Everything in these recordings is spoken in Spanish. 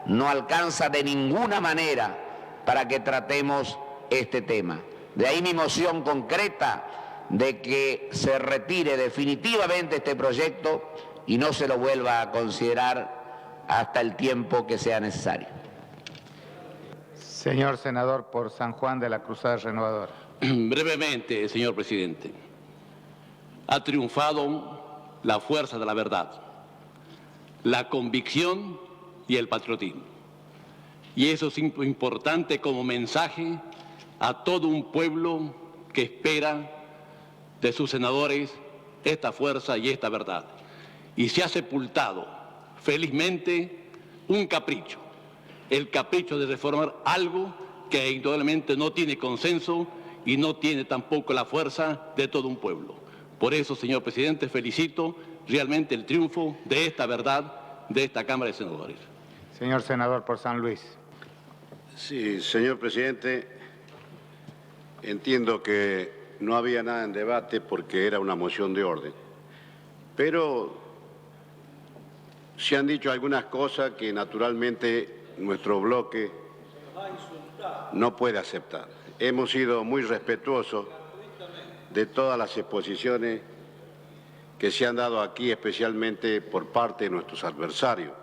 no alcanza de ninguna manera para que tratemos este tema. De ahí mi moción concreta de que se retire definitivamente este proyecto y no se lo vuelva a considerar hasta el tiempo que sea necesario. Señor senador por San Juan de la Cruzada Renovadora. Brevemente, señor presidente. Ha triunfado la fuerza de la verdad, la convicción y el patriotismo. Y eso es importante como mensaje a todo un pueblo que espera de sus senadores esta fuerza y esta verdad. Y se ha sepultado, felizmente, un capricho, el capricho de reformar algo que indudablemente no tiene consenso y no tiene tampoco la fuerza de todo un pueblo. Por eso, señor presidente, felicito realmente el triunfo de esta verdad de esta Cámara de Senadores. Señor senador por San Luis. Sí, señor presidente, entiendo que no había nada en debate porque era una moción de orden, pero se han dicho algunas cosas que naturalmente nuestro bloque no puede aceptar. Hemos sido muy respetuosos de todas las exposiciones que se han dado aquí, especialmente por parte de nuestros adversarios,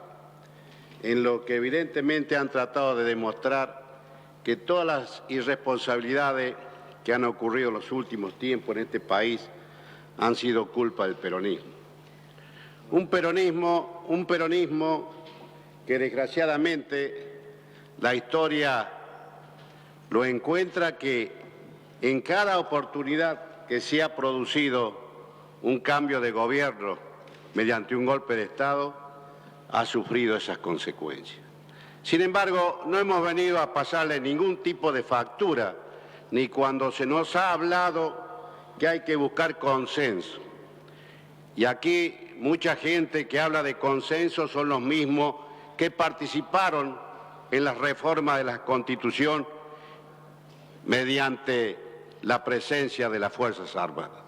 en lo que evidentemente han tratado de demostrar que todas las irresponsabilidades que han ocurrido en los últimos tiempos en este país han sido culpa del peronismo. Un peronismo que desgraciadamente la historia lo encuentra que en cada oportunidad que se ha producido un cambio de gobierno mediante un golpe de Estado, ha sufrido esas consecuencias. Sin embargo, no hemos venido a pasarle ningún tipo de factura, ni cuando se nos ha hablado que hay que buscar consenso. Y aquí mucha gente que habla de consenso son los mismos que participaron en la reforma de la Constitución mediante la presencia de las Fuerzas Armadas.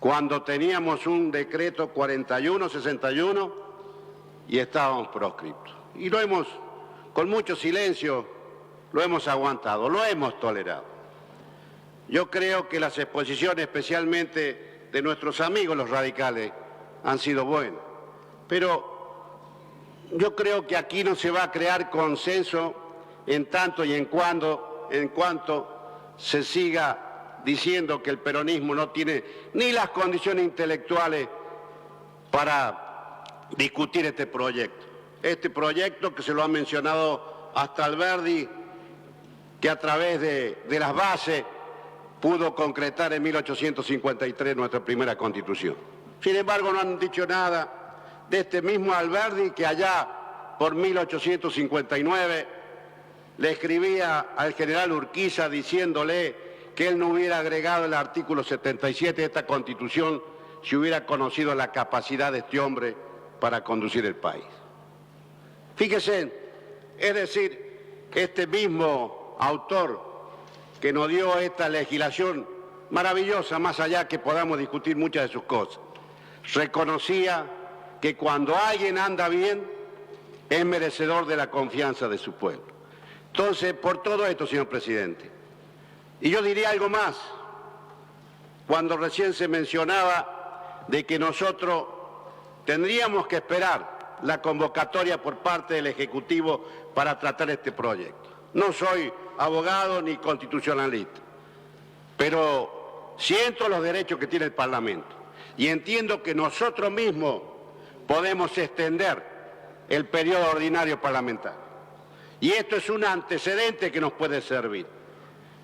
Cuando teníamos un decreto 4161 y estábamos proscriptos. Y lo hemos, con mucho silencio, lo hemos aguantado, lo hemos tolerado. Yo creo que las exposiciones, especialmente de nuestros amigos los radicales, han sido buenas. Pero yo creo que aquí no se va a crear consenso en tanto y en cuanto se siga diciendo que el peronismo no tiene ni las condiciones intelectuales para discutir este proyecto. Este proyecto que se lo ha mencionado hasta Alberdi, que a través de las bases pudo concretar en 1853 nuestra primera Constitución. Sin embargo, no han dicho nada de este mismo Alberdi que allá por 1859 le escribía al general Urquiza diciéndole que él no hubiera agregado el artículo 77 de esta Constitución si hubiera conocido la capacidad de este hombre para conducir el país. Fíjese, es decir, este mismo autor que nos dio esta legislación maravillosa, más allá que podamos discutir muchas de sus cosas, reconocía que cuando alguien anda bien, es merecedor de la confianza de su pueblo. Entonces, por todo esto, señor presidente, y yo diría algo más, cuando recién se mencionaba de que nosotros tendríamos que esperar la convocatoria por parte del Ejecutivo para tratar este proyecto. No soy abogado ni constitucionalista, pero siento los derechos que tiene el Parlamento y entiendo que nosotros mismos podemos extender el periodo ordinario parlamentario. Y esto es un antecedente que nos puede servir,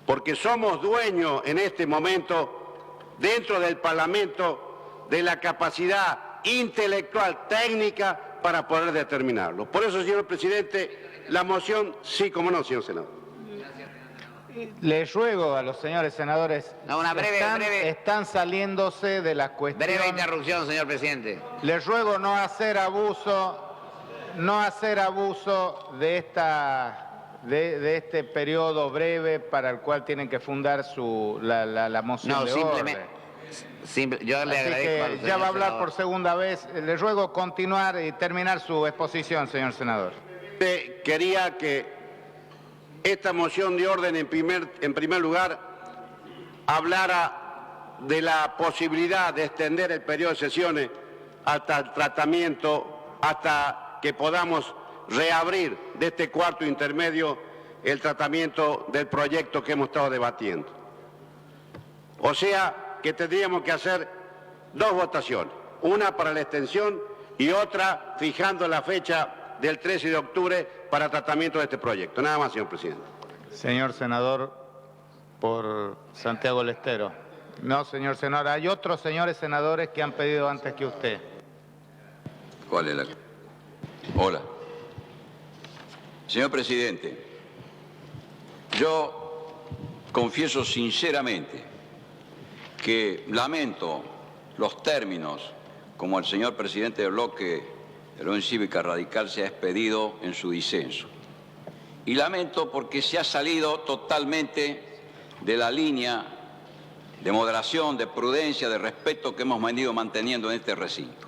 porque somos dueños en este momento, dentro del Parlamento, de la capacidad intelectual, técnica, para poder determinarlo. Por eso, señor presidente, la moción, sí, como no, señor senador. Les ruego a los señores senadores, breve. Están saliéndose de la cuestión. Breve interrupción, señor presidente. Les ruego no hacer abuso de este periodo breve para el cual tienen que fundar la moción de orden. Yo le agradezco. Ya va a hablar por segunda vez. Les ruego continuar y terminar su exposición, señor senador. quería que esta moción de orden en primer lugar hablara de la posibilidad de extender el periodo de sesiones hasta el tratamiento, hasta que podamos reabrir de este cuarto intermedio el tratamiento del proyecto que hemos estado debatiendo. O sea, que tendríamos que hacer dos votaciones, una para la extensión y otra fijando la fecha del 13 de octubre para tratamiento de este proyecto. Nada más, señor presidente. Señor senador, por Santiago del Estero. No, señor senador, hay otros señores senadores que han pedido antes que usted. ¿Cuál es la...? Hola. Señor presidente, yo confieso sinceramente que lamento los términos como el señor presidente del bloque de la Unión Cívica Radical se ha expedido en su disenso. Y lamento porque se ha salido totalmente de la línea de moderación, de prudencia, de respeto que hemos venido manteniendo en este recinto.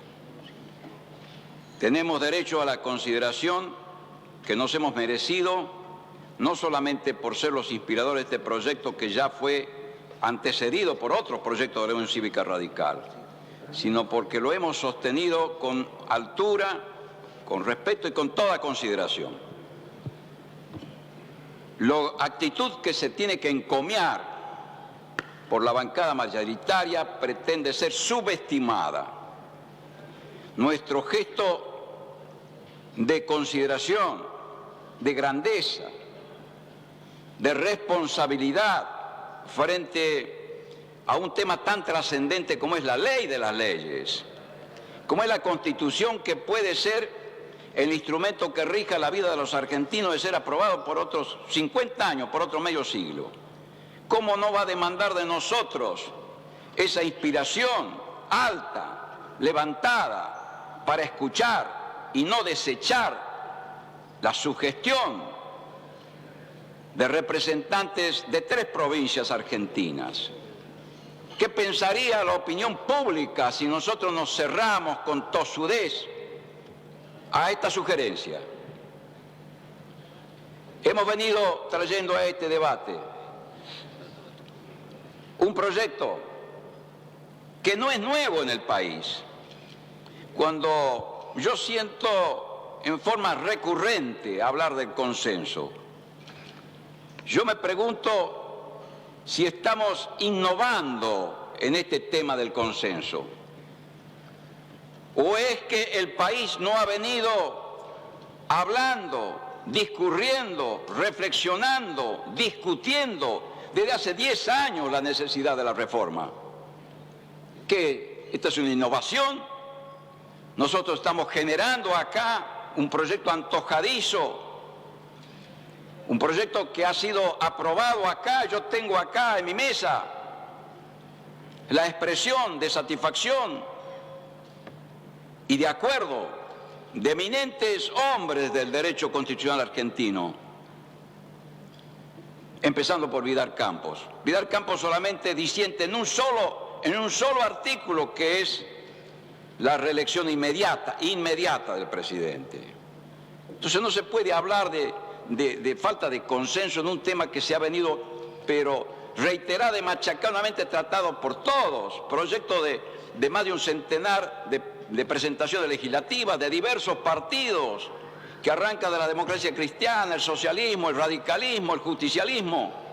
Tenemos derecho a la consideración que nos hemos merecido, no solamente por ser los inspiradores de este proyecto que ya fue antecedido por otros proyectos de la Unión Cívica Radical, sino porque lo hemos sostenido con altura, con respeto y con toda consideración. La actitud que se tiene que encomiar por la bancada mayoritaria pretende ser subestimada. Nuestro gesto de consideración, de grandeza, de responsabilidad frente a un tema tan trascendente como es la ley de las leyes, como es la Constitución, que puede ser el instrumento que rija la vida de los argentinos, de ser aprobado por otros 50 años, por otro medio siglo. ¿Cómo no va a demandar de nosotros esa inspiración alta, levantada, para escuchar y no desechar la sugestión de representantes de 3 provincias argentinas? ¿Qué pensaría la opinión pública si nosotros nos cerramos con tosudez a esta sugerencia? Hemos venido trayendo a este debate un proyecto que no es nuevo en el país. Cuando yo siento en forma recurrente hablar del consenso, yo me pregunto si estamos innovando en este tema del consenso, o es que el país no ha venido hablando, discurriendo, reflexionando, discutiendo desde hace 10 años la necesidad de la reforma. ¿Qué? ¿Esta es una innovación? Nosotros estamos generando acá un proyecto antojadizo, un proyecto que ha sido aprobado acá. Yo tengo acá en mi mesa la expresión de satisfacción y de acuerdo de eminentes hombres del derecho constitucional argentino, empezando por Vidal Campos. Vidal Campos solamente disiente en un solo artículo, que es la reelección inmediata del presidente. Entonces no se puede hablar de falta de consenso en un tema que se ha venido, pero reiterada y machacadamente tratado por todos, proyecto de más de un centenar de presentaciones legislativas de diversos partidos, que arranca de la democracia cristiana, el socialismo, el radicalismo, el justicialismo.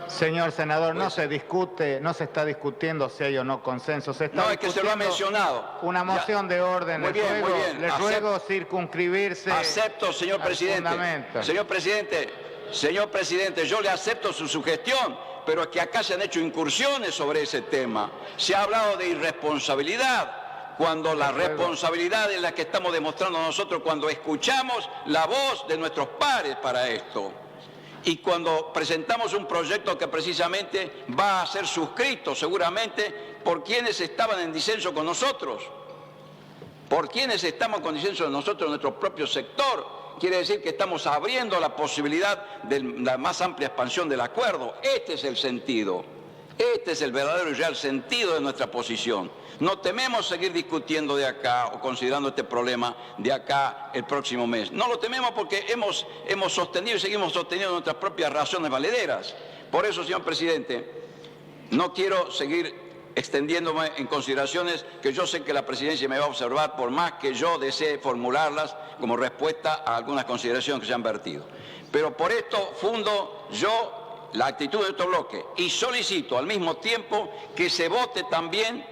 Señor senador, no se está discutiendo si hay o no consenso. Se está no, es que se lo ha mencionado. Una moción de orden. Muy bien. Les ruego circunscribirse. Acepto, señor presidente. Señor presidente, yo le acepto su sugestión, pero es que acá se han hecho incursiones sobre ese tema. Se ha hablado de irresponsabilidad, cuando la responsabilidad es la que estamos demostrando nosotros cuando escuchamos la voz de nuestros pares para esto. Y cuando presentamos un proyecto que precisamente va a ser suscrito seguramente por quienes estaban en disenso con nosotros, por quienes estamos con disenso de nosotros en nuestro propio sector, quiere decir que estamos abriendo la posibilidad de la más amplia expansión del acuerdo. Este es el sentido. Este es el verdadero y real sentido de nuestra posición. No tememos seguir discutiendo de acá o considerando este problema de acá el próximo mes. No lo tememos porque hemos sostenido y seguimos sosteniendo nuestras propias razones valederas. Por eso, señor presidente, no quiero seguir extendiéndome en consideraciones que yo sé que la presidencia me va a observar, por más que yo desee formularlas como respuesta a algunas consideraciones que se han vertido. Pero por esto fundo yo la actitud de este bloque y solicito al mismo tiempo que se vote también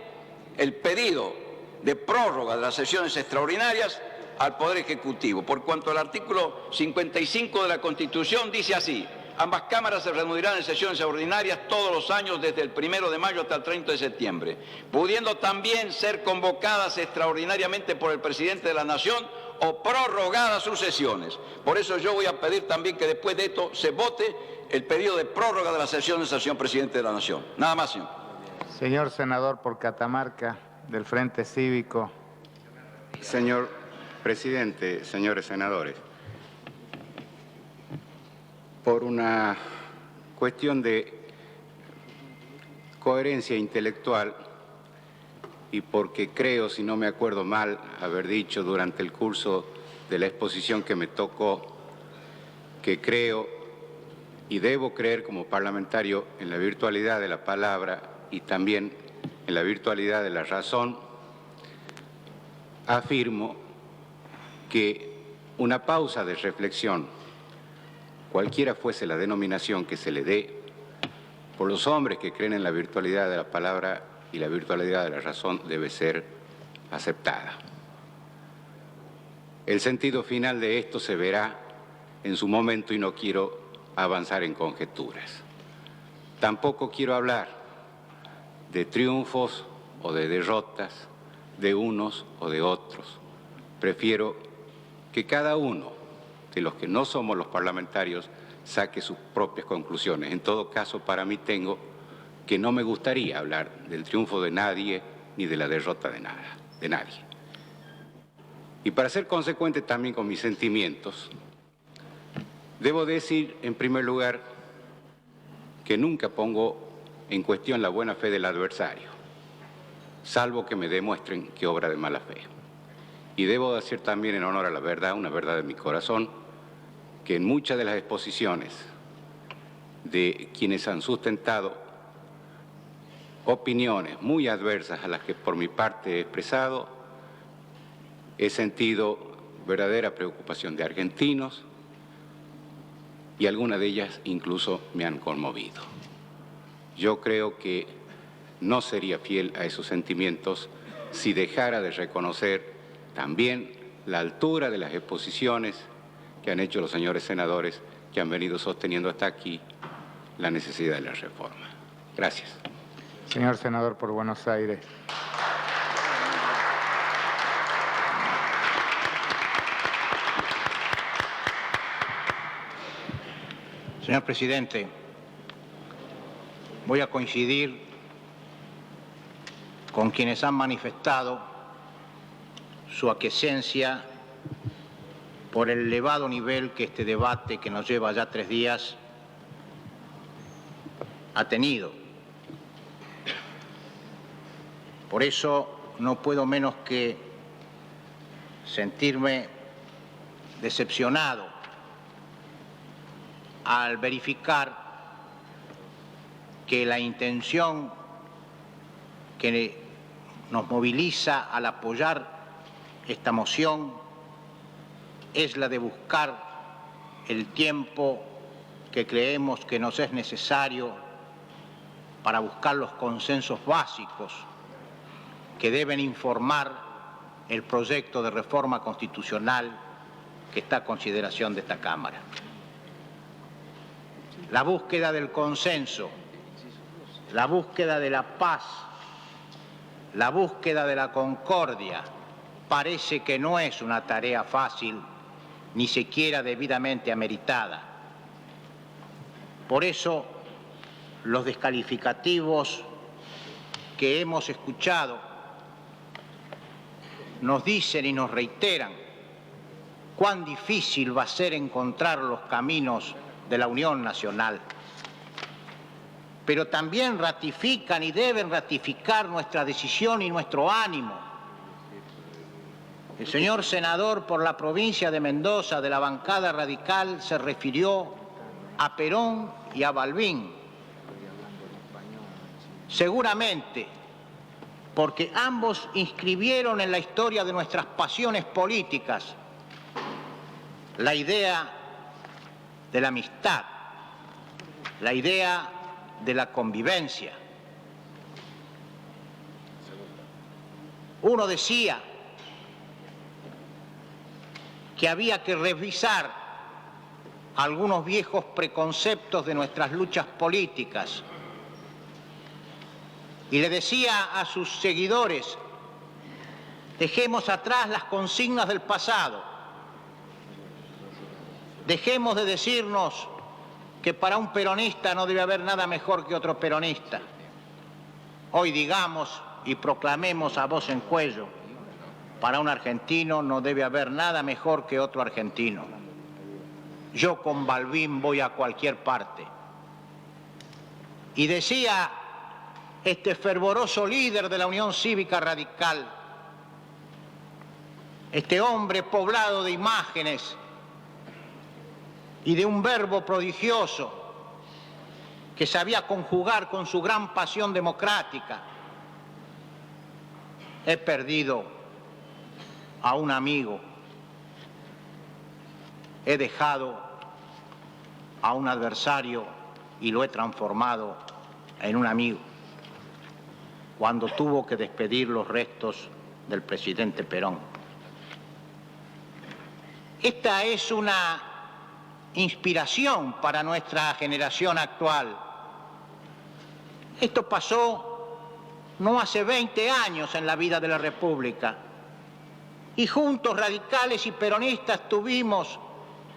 el pedido de prórroga de las sesiones extraordinarias al Poder Ejecutivo, por cuanto el artículo 55 de la Constitución dice así: ambas cámaras se reunirán en sesiones ordinarias todos los años desde el 1 de mayo hasta el 30 de septiembre, pudiendo también ser convocadas extraordinariamente por el presidente de la Nación o prorrogadas sus sesiones. Por eso yo voy a pedir también que después de esto se vote el pedido de prórroga de las sesiones al señor presidente de la Nación. Nada más, señor. Señor senador por Catamarca, del Frente Cívico. Señor presidente, señores senadores, por una cuestión de coherencia intelectual y porque creo, si no me acuerdo mal, haber dicho durante el curso de la exposición que me tocó, que creo y debo creer como parlamentario en la virtualidad de la palabra y también en la virtualidad de la razón, afirmo que una pausa de reflexión, cualquiera fuese la denominación que se le dé, por los hombres que creen en la virtualidad de la palabra y la virtualidad de la razón, debe ser aceptada. El sentido final de esto se verá en su momento y no quiero avanzar en conjeturas. Tampoco quiero hablar de triunfos o de derrotas, de unos o de otros. Prefiero que cada uno de los que no somos los parlamentarios saque sus propias conclusiones. En todo caso, para mí tengo que no me gustaría hablar del triunfo de nadie ni de la derrota de nadie. Y para ser consecuente también con mis sentimientos, debo decir, en primer lugar, que nunca pongo en cuestión la buena fe del adversario, salvo que me demuestren que obra de mala fe. Y debo decir también, en honor a la verdad, una verdad de mi corazón, que en muchas de las exposiciones de quienes han sustentado opiniones muy adversas a las que por mi parte he expresado, he sentido verdadera preocupación de argentinos y algunas de ellas incluso me han conmovido. Yo creo que no sería fiel a esos sentimientos si dejara de reconocer también la altura de las exposiciones que han hecho los señores senadores que han venido sosteniendo hasta aquí la necesidad de la reforma. Gracias. Señor senador por Buenos Aires. Señor presidente, voy a coincidir con quienes han manifestado su aquiescencia por el elevado nivel que este debate, que nos lleva ya 3 días, ha tenido. Por eso no puedo menos que sentirme decepcionado al verificar que la intención que nos moviliza al apoyar esta moción es la de buscar el tiempo que creemos que nos es necesario para buscar los consensos básicos que deben informar el proyecto de reforma constitucional que está a consideración de esta Cámara. La búsqueda del consenso, la búsqueda de la paz, la búsqueda de la concordia, parece que no es una tarea fácil, ni siquiera debidamente ameritada. Por eso, los descalificativos que hemos escuchado nos dicen y nos reiteran cuán difícil va a ser encontrar los caminos de la unión nacional. pero también ratifican y deben ratificar nuestra decisión y nuestro ánimo. El señor senador por la provincia de Mendoza de la bancada radical se refirió a Perón y a Balbín. Seguramente porque ambos inscribieron en la historia de nuestras pasiones políticas la idea de la amistad, la idea de la convivencia. Uno decía que había que revisar algunos viejos preconceptos de nuestras luchas políticas y le decía a sus seguidores: dejemos atrás las consignas del pasado, dejemos de decirnos que para un peronista no debe haber nada mejor que otro peronista. Hoy digamos y proclamemos a voz en cuello: para un argentino no debe haber nada mejor que otro argentino. Yo con Balbín voy a cualquier parte. Y decía este fervoroso líder de la Unión Cívica Radical, este hombre poblado de imágenes y de un verbo prodigioso que sabía conjugar con su gran pasión democrática: he perdido a un amigo, he dejado a un adversario y lo he transformado en un amigo, cuando tuvo que despedir los restos del presidente Perón. Esta es una inspiración para nuestra generación actual. Esto pasó no hace 20 años en la vida de la República, y juntos, radicales y peronistas, tuvimos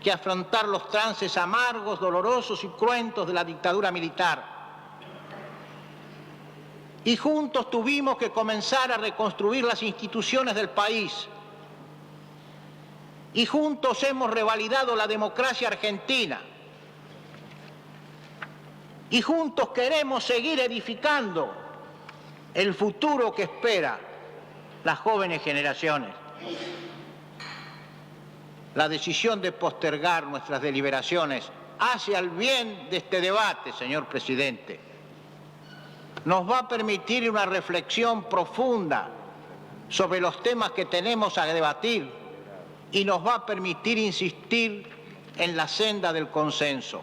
que afrontar los trances amargos, dolorosos y cruentos de la dictadura militar. Y juntos tuvimos que comenzar a reconstruir las instituciones del país. Y juntos hemos revalidado la democracia argentina. Y juntos queremos seguir edificando el futuro que espera las jóvenes generaciones. La decisión de postergar nuestras deliberaciones hace al bien de este debate, señor presidente. Nos va a permitir una reflexión profunda sobre los temas que tenemos a debatir y nos va a permitir insistir en la senda del consenso.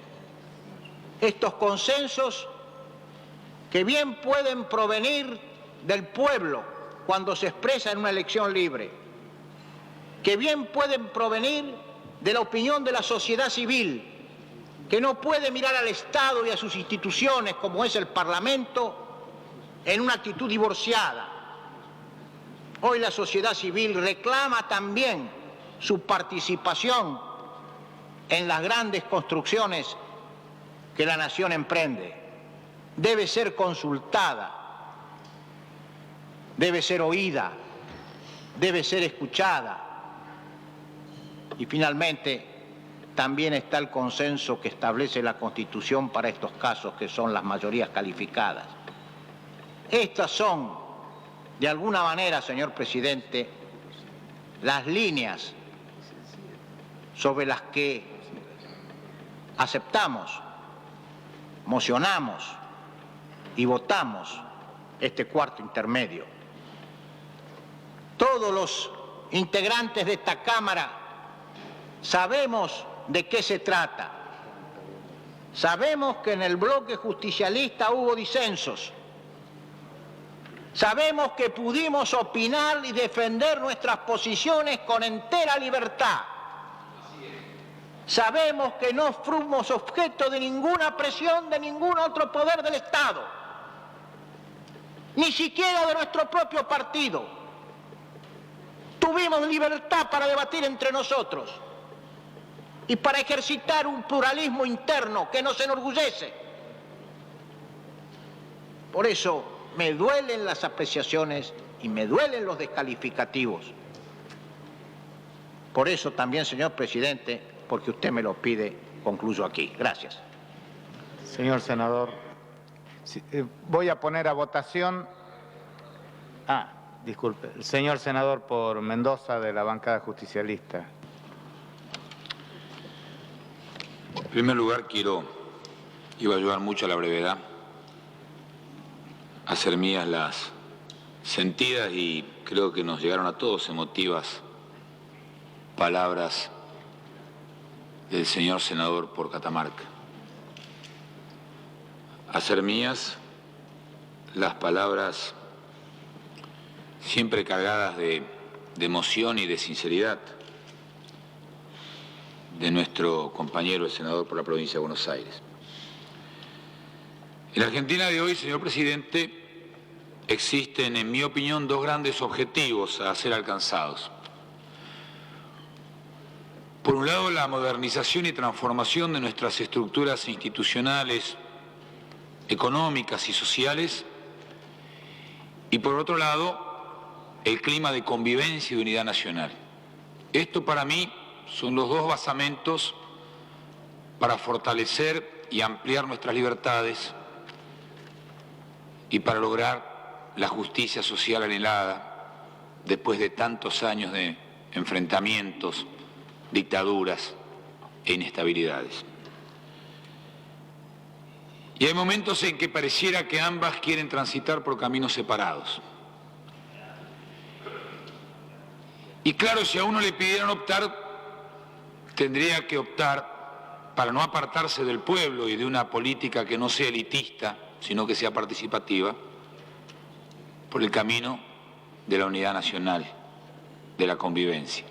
Estos consensos que bien pueden provenir del pueblo cuando se expresa en una elección libre, que bien pueden provenir de la opinión de la sociedad civil, que no puede mirar al Estado y a sus instituciones, como es el Parlamento, en una actitud divorciada. Hoy la sociedad civil reclama también su participación en las grandes construcciones que la nación emprende. Debe ser consultada, debe ser oída, debe ser escuchada. Y finalmente, también está el consenso que establece la Constitución para estos casos, que son las mayorías calificadas. Estas son, de alguna manera, señor presidente, las líneas sobre las que aceptamos, mocionamos y votamos este cuarto intermedio. Todos los integrantes de esta Cámara sabemos de qué se trata. Sabemos que en el bloque justicialista hubo disensos. Sabemos que pudimos opinar y defender nuestras posiciones con entera libertad. Sabemos que no fuimos objeto de ninguna presión de ningún otro poder del Estado, ni siquiera de nuestro propio partido. Tuvimos libertad para debatir entre nosotros y para ejercitar un pluralismo interno que nos enorgullece. Por eso me duelen las apreciaciones y me duelen los descalificativos. Por eso también, señor presidente, porque usted me lo pide, concluyo aquí. Gracias. Señor senador, Sí, voy a poner a votación. Disculpe, el señor senador por Mendoza de la bancada justicialista. En primer lugar, iba a ayudar mucho a la brevedad, a hacer mías las sentidas y creo que nos llegaron a todos emotivas palabras del señor senador por Catamarca. Hacer mías las palabras siempre cargadas de emoción y de sinceridad de nuestro compañero, el senador por la provincia de Buenos Aires. En la Argentina de hoy, señor presidente, existen, en mi opinión, dos grandes objetivos a ser alcanzados. Por un lado, la modernización y transformación de nuestras estructuras institucionales, económicas y sociales, y por otro lado, el clima de convivencia y de unidad nacional. Esto para mí son los dos basamentos para fortalecer y ampliar nuestras libertades y para lograr la justicia social anhelada después de tantos años de enfrentamientos, dictaduras e inestabilidades. Y hay momentos en que pareciera que ambas quieren transitar por caminos separados. Y claro, si a uno le pidieran optar, tendría que optar para no apartarse del pueblo y de una política que no sea elitista, sino que sea participativa, por el camino de la unidad nacional, de la convivencia.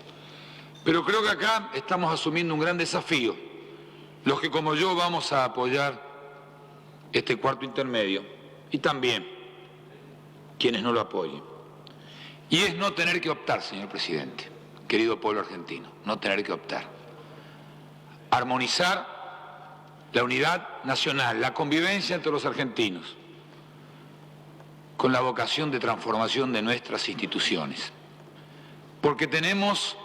Pero creo que acá estamos asumiendo un gran desafío, los que como yo vamos a apoyar este cuarto intermedio, y también quienes no lo apoyen. Y es no tener que optar, señor presidente, querido pueblo argentino, no tener que optar. Armonizar la unidad nacional, la convivencia entre los argentinos, con la vocación de transformación de nuestras instituciones. Porque tenemos,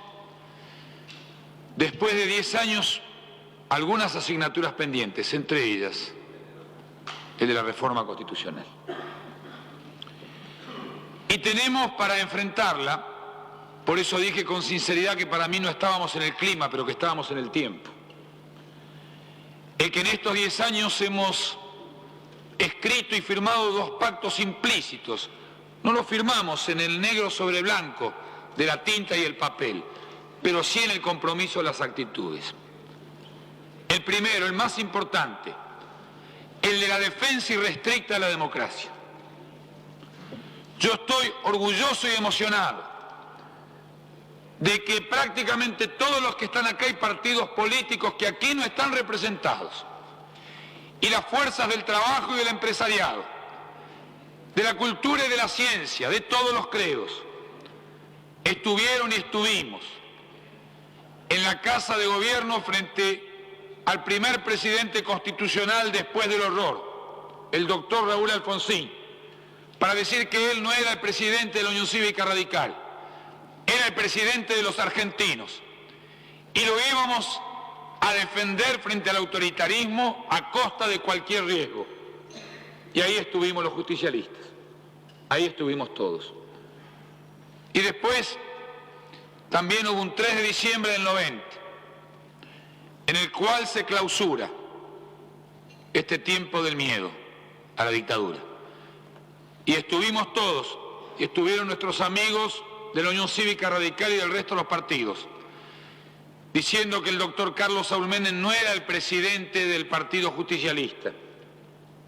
después de 10 años, algunas asignaturas pendientes, entre ellas el de la reforma constitucional. Y tenemos para enfrentarla, por eso dije con sinceridad que para mí no estábamos en el clima, pero que estábamos en el tiempo. El que en estos 10 años hemos escrito y firmado dos pactos implícitos. No los firmamos en el negro sobre blanco de la tinta y el papel, pero sí en el compromiso de las actitudes. El primero, el más importante, el de la defensa irrestricta de la democracia. Yo estoy orgulloso y emocionado de que prácticamente todos los que están acá hay partidos políticos que aquí no están representados, y las fuerzas del trabajo y del empresariado, de la cultura y de la ciencia, de todos los credos, estuvieron y estuvimos en la Casa de Gobierno frente al primer presidente constitucional después del horror, el doctor Raúl Alfonsín, para decir que él no era el presidente de la Unión Cívica Radical, era el presidente de los argentinos, y lo íbamos a defender frente al autoritarismo a costa de cualquier riesgo. Y ahí estuvimos los justicialistas, ahí estuvimos todos. Y después también hubo un 3 de diciembre del 90, en el cual se clausura este tiempo del miedo a la dictadura. Y estuvimos todos, y estuvieron nuestros amigos de la Unión Cívica Radical y del resto de los partidos, diciendo que el doctor Carlos Saúl Menem no era el presidente del Partido Justicialista,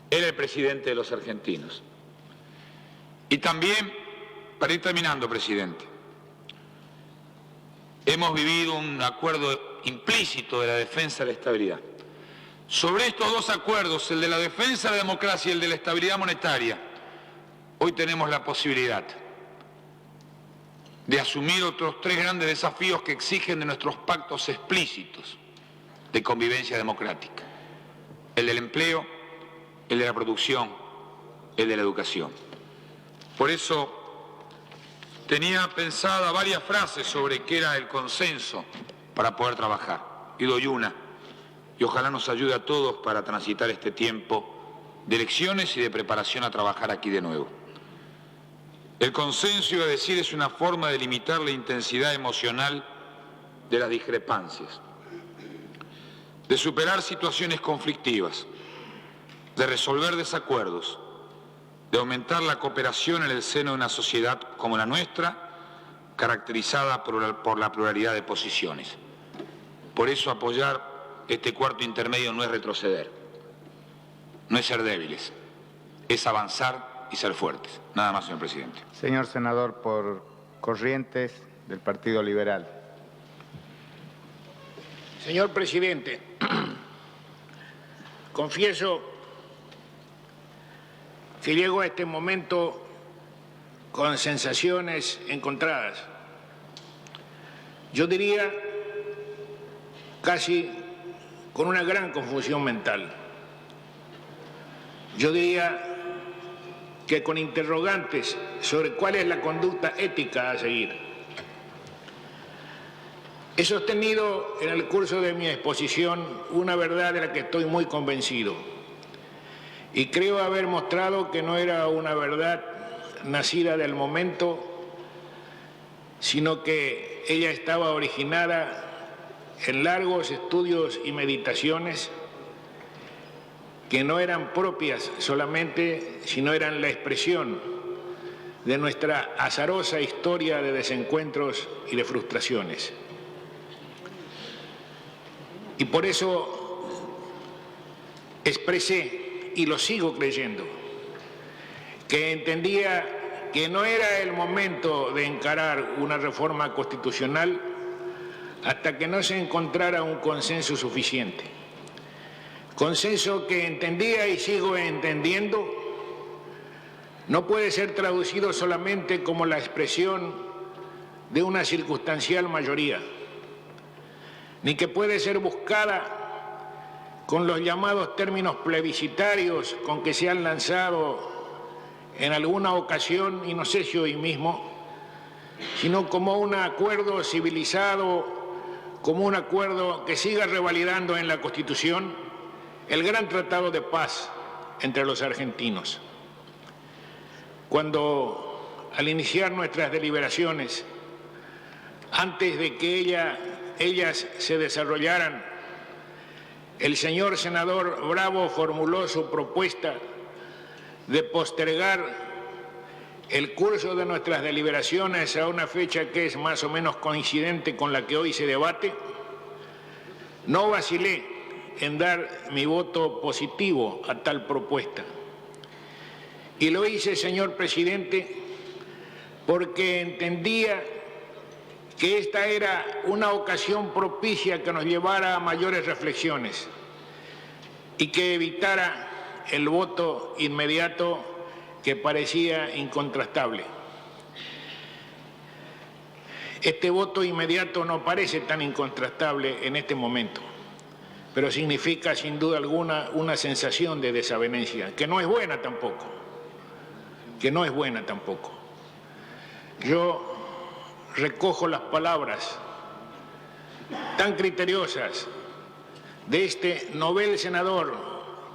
era el presidente de los argentinos. Y también, para ir terminando, presidente, hemos vivido un acuerdo implícito de la defensa de la estabilidad. Sobre estos dos acuerdos, el de la defensa de la democracia y el de la estabilidad monetaria, hoy tenemos la posibilidad de asumir otros 3 grandes desafíos que exigen de nuestros pactos explícitos de convivencia democrática: el del empleo, el de la producción, el de la educación. Por eso tenía pensada varias frases sobre qué era el consenso para poder trabajar, y doy una, y ojalá nos ayude a todos para transitar este tiempo de elecciones y de preparación a trabajar aquí de nuevo. El consenso, iba a decir, es una forma de limitar la intensidad emocional de las discrepancias, de superar situaciones conflictivas, de resolver desacuerdos, de aumentar la cooperación en el seno de una sociedad como la nuestra, caracterizada por la pluralidad de posiciones. Por eso apoyar este cuarto intermedio no es retroceder, no es ser débiles, es avanzar y ser fuertes. Nada más, señor presidente. Señor senador por Corrientes, del Partido Liberal. Señor presidente, confieso que llego a este momento con sensaciones encontradas. Yo diría casi con una gran confusión mental. Yo diría que con interrogantes sobre cuál es la conducta ética a seguir. He sostenido en el curso de mi exposición una verdad de la que estoy muy convencido y creo haber mostrado que no era una verdad nacida del momento, sino que ella estaba originada en largos estudios y meditaciones que no eran propias solamente, sino eran la expresión de nuestra azarosa historia de desencuentros y de frustraciones. Y por eso expresé, y lo sigo creyendo, que entendía que no era el momento de encarar una reforma constitucional hasta que no se encontrara un consenso suficiente. Consenso que entendía y sigo entendiendo no puede ser traducido solamente como la expresión de una circunstancial mayoría, ni que puede ser buscada con los llamados términos plebiscitarios con que se han lanzado en alguna ocasión, y no sé si hoy mismo, sino como un acuerdo civilizado, como un acuerdo que siga revalidando en la Constitución el gran tratado de paz entre los argentinos. Cuando, al iniciar nuestras deliberaciones, antes de que ellas se desarrollaran, el señor senador Bravo formuló su propuesta de postergar el curso de nuestras deliberaciones a una fecha que es más o menos coincidente con la que hoy se debate, no vacilé en dar mi voto positivo a tal propuesta. Y lo hice, señor presidente, porque entendía que esta era una ocasión propicia que nos llevara a mayores reflexiones y que evitara el voto inmediato que parecía incontrastable. Este voto inmediato no parece tan incontrastable en este momento, pero significa sin duda alguna una sensación de desavenencia, que no es buena tampoco, Yo recojo las palabras tan criteriosas de este novel senador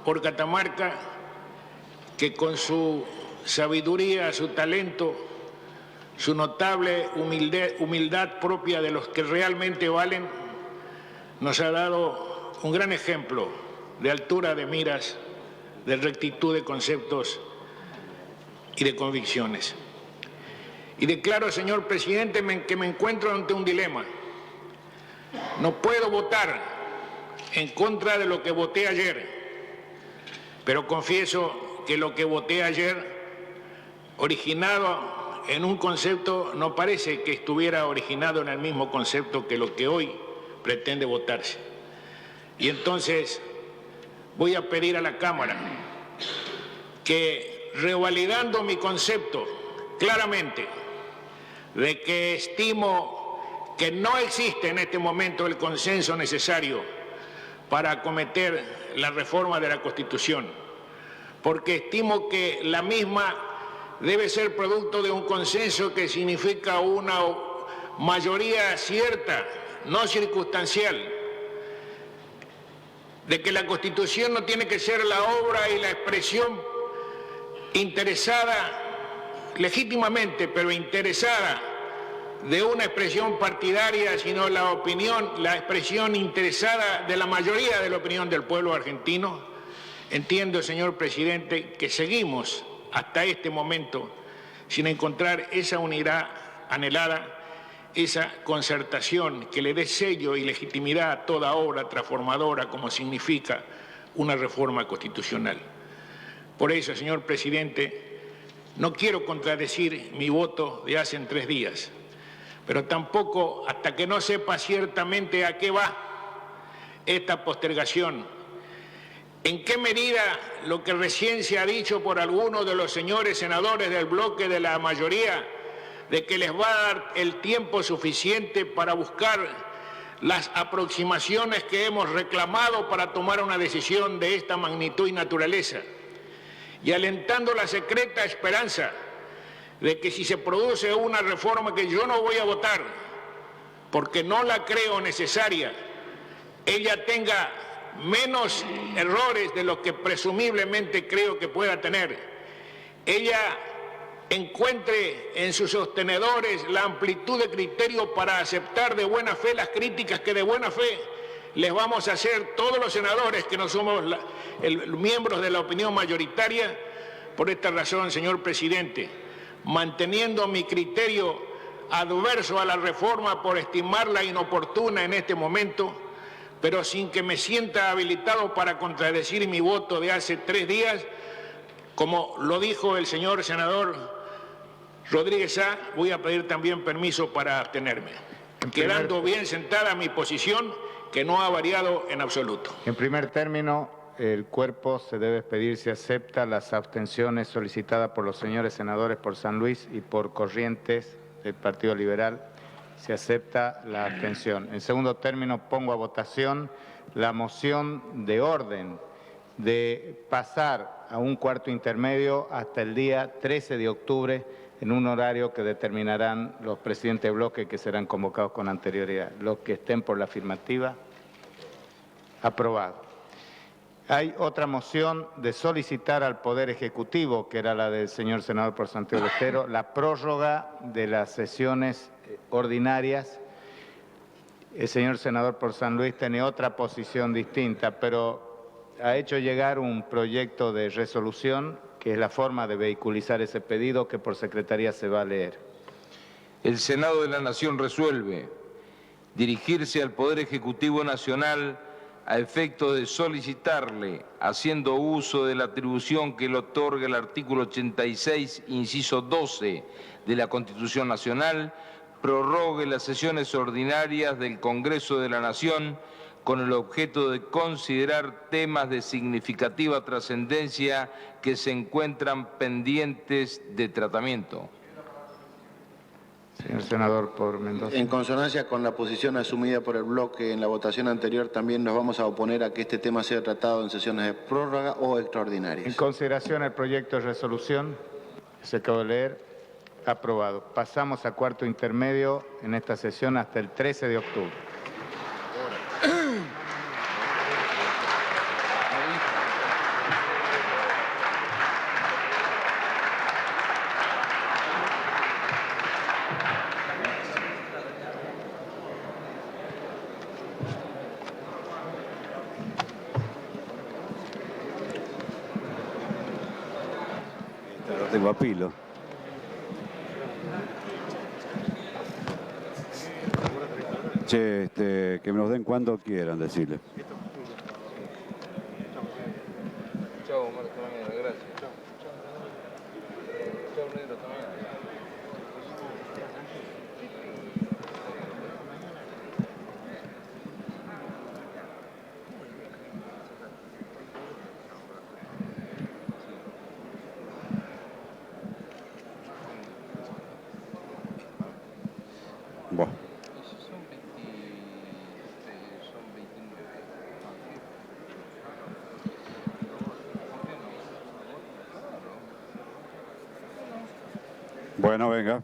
por Catamarca, que con su sabiduría, su talento, su notable humildad propia de los que realmente valen, nos ha dado un gran ejemplo de altura de miras, de rectitud de conceptos y de convicciones. Y declaro, señor presidente, que me encuentro ante un dilema. No puedo votar en contra de lo que voté ayer, pero confieso que lo que voté ayer, originado en un concepto, no parece que estuviera originado en el mismo concepto que lo que hoy pretende votarse. Y entonces voy a pedir a la Cámara que, revalidando mi concepto claramente de que estimo que no existe en este momento el consenso necesario para acometer la reforma de la Constitución, porque estimo que la misma debe ser producto de un consenso que significa una mayoría cierta, no circunstancial, de que la Constitución no tiene que ser la obra y la expresión interesada, legítimamente, pero interesada, de una expresión partidaria, sino la expresión interesada de la mayoría de la opinión del pueblo argentino. Entiendo, señor presidente, que seguimos hasta este momento sin encontrar esa unidad anhelada, esa concertación que le dé sello y legitimidad a toda obra transformadora como significa una reforma constitucional. Por eso, señor presidente, no quiero contradecir mi voto de hace 3 días, pero tampoco hasta que no sepa ciertamente a qué va esta postergación, en qué medida lo que recién se ha dicho por algunos de los señores senadores del bloque de la mayoría, de que les va a dar el tiempo suficiente para buscar las aproximaciones que hemos reclamado para tomar una decisión de esta magnitud y naturaleza, y alentando la secreta esperanza de que si se produce una reforma que yo no voy a votar, porque no la creo necesaria, ella tenga menos errores de lo que presumiblemente creo que pueda tener, ella encuentre en sus sostenedores la amplitud de criterio para aceptar de buena fe las críticas que de buena fe les vamos a hacer todos los senadores que no somos miembros de la opinión mayoritaria. Por esta razón, señor presidente, manteniendo mi criterio adverso a la reforma por estimarla inoportuna en este momento, pero sin que me sienta habilitado para contradecir mi voto de hace 3 días, como lo dijo el señor senador Rodríguez Sá, voy a pedir también permiso para abstenerme, quedando bien sentada mi posición, que no ha variado en absoluto. En primer término, el cuerpo se debe pedir si acepta las abstenciones solicitadas por los señores senadores por San Luis y por Corrientes del Partido Liberal. Se acepta la abstención. En segundo término, pongo a votación la moción de orden de pasar a un cuarto intermedio hasta el día 13 de octubre en un horario que determinarán los presidentes de bloque que serán convocados con anterioridad. Los que estén por la afirmativa, aprobado. Hay otra moción de solicitar al Poder Ejecutivo, que era la del señor senador por Santiago del Estero, la prórroga de las sesiones ordinarias. El señor senador por San Luis tiene otra posición distinta, pero ha hecho llegar un proyecto de resolución, que es la forma de vehiculizar ese pedido, que por secretaría se va a leer. El Senado de la Nación resuelve dirigirse al Poder Ejecutivo Nacional a efecto de solicitarle, haciendo uso de la atribución que le otorga el artículo 86, inciso 12 de la Constitución Nacional, prorrogue las sesiones ordinarias del Congreso de la Nación con el objeto de considerar temas de significativa trascendencia que se encuentran pendientes de tratamiento. Señor senador por Mendoza. En consonancia con la posición asumida por el bloque en la votación anterior, también nos vamos a oponer a que este tema sea tratado en sesiones de prórroga o extraordinarias. En consideración el proyecto de resolución, se acabó de leer, aprobado. Pasamos a cuarto intermedio en esta sesión hasta el 13 de octubre. Tengo a Pilo. Che, que me los den cuando quieran, decirle. Chao, Omar, hasta mañana, gracias. Chao, negro, hasta mañana. Bueno. Bueno, venga.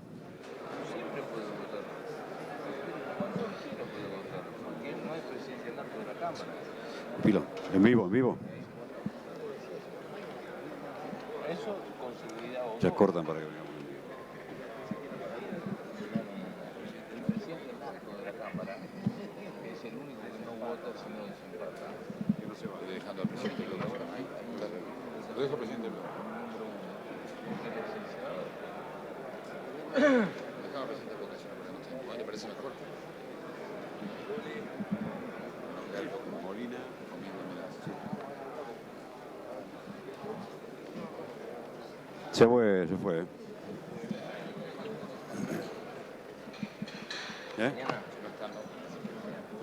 Siempre puedo votar. Cuando quiera puedo votar, porque no es presidente nato de la Cámara. Pilo. En vivo, en vivo. Ya cortan para que veamos. El presidente de la Cámara es el único que no vota si no desempata. Que no se va. Dejando al presidente Lula. Lo dejo al presidente Lula. Dejamos al presidente Lula, si no ¿le parece mejor? Molina, conmigo me das. Se fue, se fue.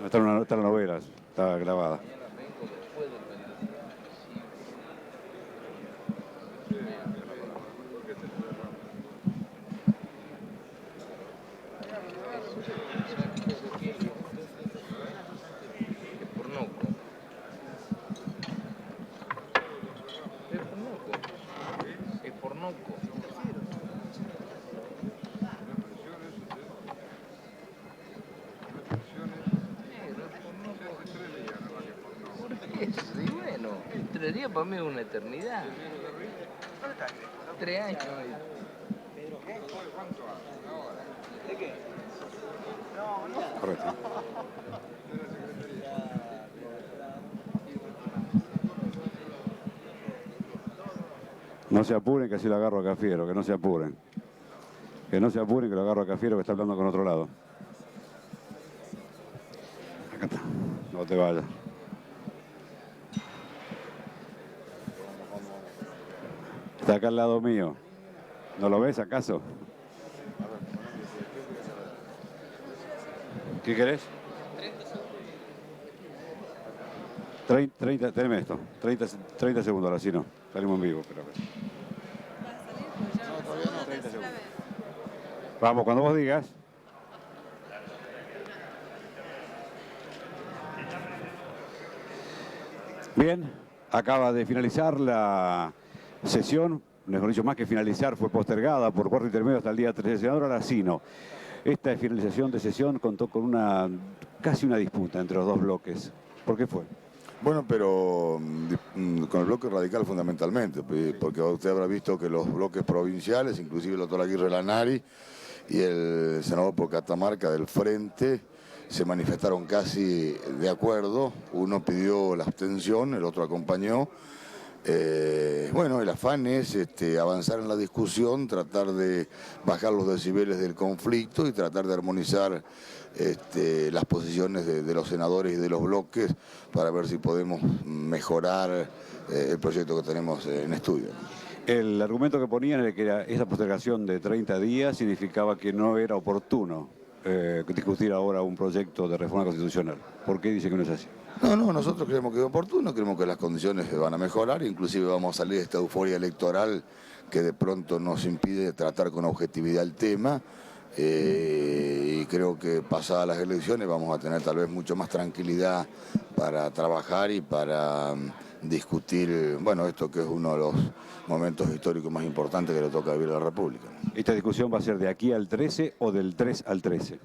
No está la novela, está grabada. Es por noco. Sí, bueno, 3 días para mí es una eternidad. 3 años. ¿De qué? Correcto. No se apuren que así lo agarro a Cafiero, que no se apuren. Que no se apuren que lo agarro a Cafiero que está hablando con otro lado. Acá está. No te vayas. Está acá al lado mío. ¿No lo ves acaso? ¿Qué querés? 30, teneme esto. 30 segundos, ahora sí no. Salimos en vivo, pero... Vamos, cuando vos digas. Bien, acaba de finalizar la sesión, mejor dicho, más que finalizar, fue postergada por cuarto intermedio hasta el día 13. Senador Aracino, esta finalización de sesión contó con casi una disputa entre los dos bloques. ¿Por qué fue? Bueno, pero con el bloque radical fundamentalmente, porque usted habrá visto que los bloques provinciales, inclusive el doctor Aguirre Lanari y el senador por Catamarca del Frente, se manifestaron casi de acuerdo. Uno pidió la abstención, el otro acompañó. Bueno, el afán es avanzar en la discusión, tratar de bajar los decibeles del conflicto y tratar de armonizar las posiciones de los senadores y de los bloques para ver si podemos mejorar el proyecto que tenemos en estudio. El argumento que ponían era que esa postergación de 30 días significaba que no era oportuno discutir ahora un proyecto de reforma constitucional. ¿Por qué dice que no es así? No, nosotros creemos que es oportuno, creemos que las condiciones van a mejorar, inclusive vamos a salir de esta euforia electoral que de pronto nos impide tratar con objetividad el tema. Y creo que pasadas las elecciones vamos a tener tal vez mucho más tranquilidad para trabajar y para discutir, bueno, esto que es uno de los momentos históricos más importantes que le toca vivir a la República. ¿Esta discusión va a ser de aquí al 13 o del 3 al 13?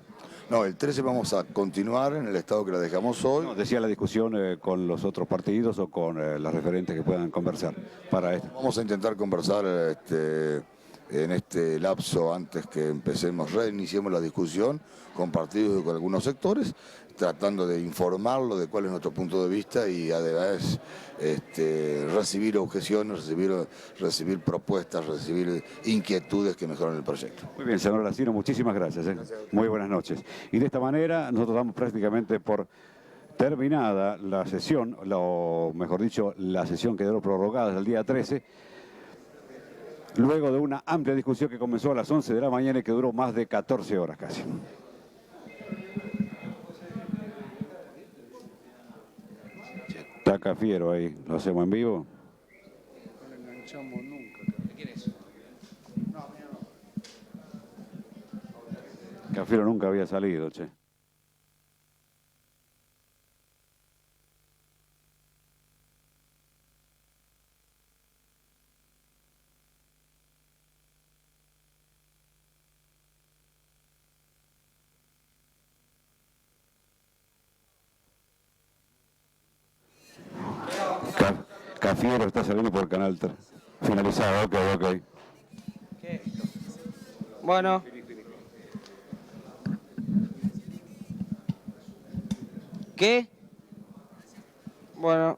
No, el 13 vamos a continuar en el estado que la dejamos hoy. No, decía la discusión con los otros partidos o con los referentes que puedan conversar para esto. Vamos a intentar conversar en este lapso antes que reiniciemos la discusión con partidos y con algunos sectores, tratando de informarlo de cuál es nuestro punto de vista y además recibir objeciones, recibir propuestas, recibir inquietudes que mejoren el proyecto. Muy bien, senador Aracino, muchísimas gracias. Muy buenas noches. Y de esta manera nosotros damos prácticamente por terminada la sesión, o mejor dicho, la sesión quedó prorrogada hasta el día 13, luego de una amplia discusión que comenzó a las 11 de la mañana y que duró más de 14 horas casi. Está Cafiero ahí, lo hacemos en vivo. No le enganchamos nunca. ¿Quién es? Cafiero nunca había salido, che. Cafiero está saliendo por Canal 3. Finalizado, ok. Bueno. ¿Qué? Bueno.